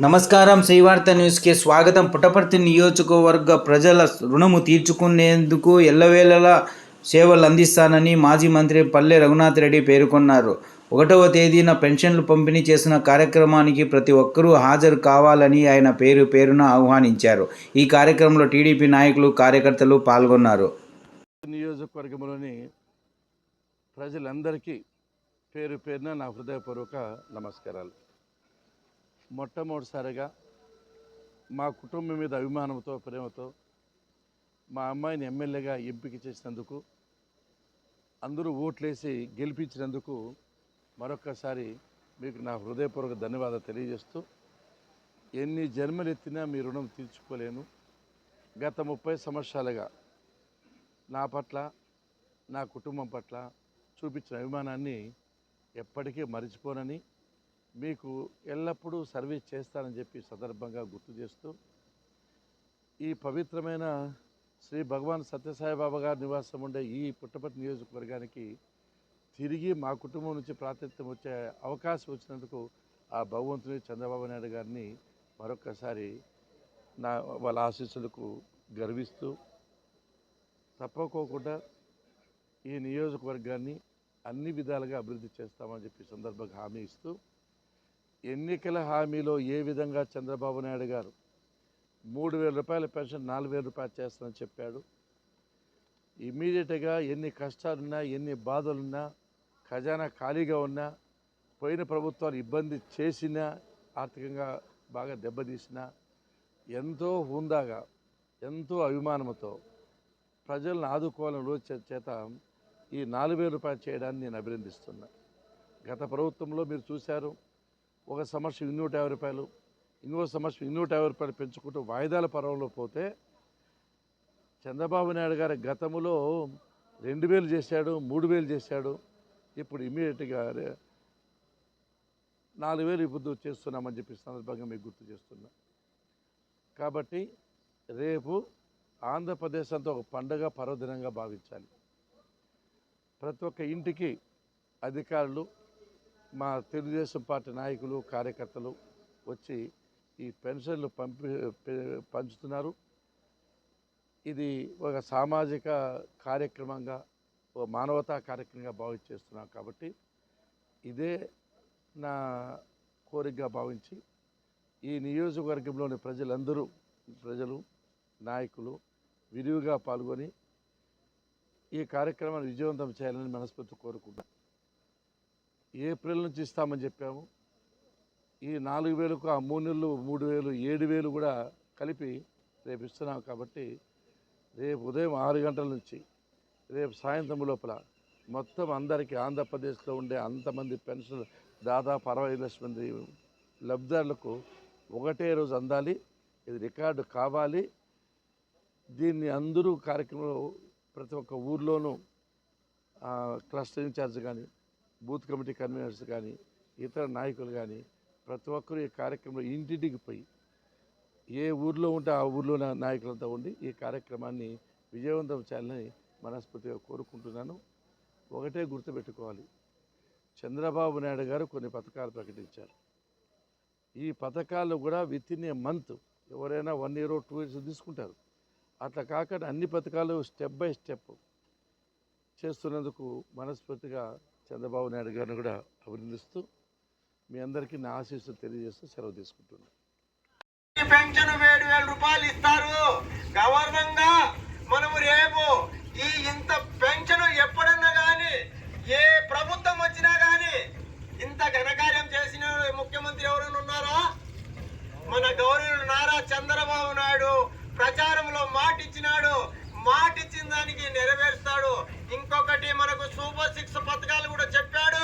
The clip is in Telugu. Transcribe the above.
నమస్కారం. శ్రీవార్త న్యూస్కి స్వాగతం. పుట్టపర్తి నియోజకవర్గ ప్రజల రుణము తీర్చుకునేందుకు ఎల్లవేళలా సేవలు అందిస్తానని మాజీ మంత్రి పల్లె రఘునాథ్ రెడ్డి పేర్కొన్నారు. 1వ తేదీన పెన్షన్లు పంపిణీ చేసిన కార్యక్రమానికి ప్రతి ఒక్కరూ హాజరు కావాలని ఆయన పేరున ఆహ్వానించారు. ఈ కార్యక్రమంలో టీడీపీ నాయకులు, కార్యకర్తలు పాల్గొన్నారు. నియోజకవర్గంలోని ప్రజలందరికీ పేరున నా హృదయపూర్వక నమస్కారాలు. మొట్టమొదటిసారిగా మా కుటుంబం మీద అభిమానంతో, ప్రేమతో మా అమ్మాయిని ఎమ్మెల్యేగా ఎంపిక చేసినందుకు, అందరూ ఓట్లేసి గెలిపించినందుకు మరొక్కసారి మీకు నా హృదయపూర్వక ధన్యవాదాలు తెలియజేస్తూ, ఎన్ని జన్మలు ఎత్తినా మీ రుణం తీర్చుకోలేను. గత 30 సంవత్సరాలుగా నా పట్ల, నా కుటుంబం పట్ల చూపించిన అభిమానాన్ని ఎప్పటికీ మరిచిపోనని, మీకు ఎల్లప్పుడూ సర్వీస్ చేస్తానని చెప్పి సందర్భంగా గుర్తు చేస్తూ, ఈ పవిత్రమైన శ్రీ భగవాన్ సత్యసాయిబాబా గారి నివాసం ఉండే ఈ పుట్టపర్తి నియోజకవర్గానికి తిరిగి మా కుటుంబం నుంచి ప్రాతినిధ్యం వచ్చే అవకాశం వచ్చినందుకు ఆ భగవంతుని చంద్రబాబు నాయుడు గారిని మరొక్కసారి వాళ్ళ ఆశీస్సులకు గర్విస్తూ, తప్పకోకుండా ఈ నియోజకవర్గాన్ని అన్ని విధాలుగా అభివృద్ధి చేస్తామని చెప్పి సందర్భంగా హామీ ఇస్తూ, ఎన్నికల హామీలో ఏ విధంగా చంద్రబాబు నాయుడు గారు 3,000 రూపాయల పెన్షన్ 4,000 రూపాయలు చేస్తానని చెప్పాడు. ఇమీడియట్గా ఎన్ని కష్టాలున్నా, ఎన్ని బాధలున్నా, ఖజానా ఖాళీగా ఉన్నా, పోయిన ప్రభుత్వాలు ఇబ్బంది చేసినా, ఆర్థికంగా బాగా దెబ్బతీసినా, ఎంతో హుందాగా, ఎంతో అభిమానంతో ప్రజలను ఆదుకోవాలని రోజు చేత ఈ 4,000 రూపాయలు చేయడాన్ని నేను అభినందిస్తున్నా. గత ప్రభుత్వంలో మీరు చూశారు, ఒక సంవత్సరం 250 రూపాయలు, ఇంకో సంవత్సరం 250 రూపాయలు పెంచుకుంటూ వాయిదాల పర్వంలో పోతే, చంద్రబాబు నాయుడు గారి గతంలో 2,000 చేశాడు, 3,000 చేశాడు. ఇప్పుడు ఇమీడియట్గా 4,000 ఇప్పుడు చేస్తున్నామని చెప్పి సందర్భంగా మీకు గుర్తు చేస్తున్నా. కాబట్టి రేపు ఆంధ్రప్రదేశ్ అంతా ఒక పండుగ పర్వదినంగా భావించాలి. ప్రతి ఒక్క ఇంటికి అధికారులు, మా తెలుగుదేశం పార్టీ నాయకులు, కార్యకర్తలు వచ్చి ఈ పెన్షన్లు పంచుతున్నారు. ఇది ఒక సామాజిక కార్యక్రమంగా, ఒక మానవతా కార్యక్రమంగా భావించేస్తున్నాం. కాబట్టి ఇదే నా కోరికగా భావించి ఈ నియోజకవర్గంలోని ప్రజలు, నాయకులు విరివిగా పాల్గొని ఈ కార్యక్రమాన్ని విజయవంతం చేయాలని మనస్ఫూర్తి కోరుకుంటాం. ఏప్రిల్ నుంచి ఇస్తామని చెప్పాము. ఈ 4,000కు ఆ 3 నెలలు 3,000, 7,000 కూడా కలిపి రేపు ఇస్తున్నాం. కాబట్టి రేపు ఉదయం 6 గంటల నుంచి రేపు సాయంత్రం లోపల మొత్తం అందరికీ, ఆంధ్రప్రదేశ్లో ఉండే అంతమంది పెన్షన్ దాదాపు 65 లక్షల మంది లబ్ధిదారులకు ఒకటే రోజు అందాలి. ఇది రికార్డు కావాలి. దీన్ని అందరూ కార్యక్రమంలో ప్రతి ఒక్క ఊర్లోనూ క్లస్టర్ ఇన్ఛార్జ్ కానీ, బూత్ కమిటీ కన్వీనర్స్ కానీ, ఇతర నాయకులు కానీ ప్రతి ఒక్కరూ ఈ కార్యక్రమంలో ఇంటింటికి పోయి, ఏ ఊర్లో ఉంటే ఆ ఊర్లో నాయకులంతా ఉండి ఈ కార్యక్రమాన్ని విజయవంతం చేయాలని మనస్ఫూర్తిగా కోరుకుంటున్నాను. ఒకటే గుర్తుపెట్టుకోవాలి, చంద్రబాబు నాయుడు గారు కొన్ని పథకాలు ప్రకటించారు. ఈ పథకాలు కూడా వితిన్ ఏ మంత్, ఎవరైనా 1 year 2 years తీసుకుంటారు. అట్లా కాకుండా అన్ని పథకాలు స్టెప్ బై స్టెప్ చేస్తున్నందుకు మనస్ఫూర్తిగా చంద్రబాబు నాయుడు గారిని కూడా అభినందిస్తూ, మీ అందరికీ నా ఆశీస్సులు తెలియజేస్తూ సెలవు తీసుకుంటున్నాను. పెన్షన్ 7,000 రూపాయలు ఇస్తారు గవర్నంగా. మనము రేపు ఈ ఇంత పెన్షన్ ఎప్పుడన్నా కానీ, ఏ ప్రభుత్వం వచ్చినా కానీ ఇంత ఘనకార్యం చేసిన ముఖ్యమంత్రి ఎవరైనా ఉన్నారా? మన గౌరవులు నారా చంద్రబాబు నాయుడు ప్రచారంలో మాటిచ్చినాడు. మాటిచ్చిన దానికి నెరవేరుస్తాడు. ఇంకొకటి మనకు సూపర్ 6 పథకాలు కూడా చెప్పాడు.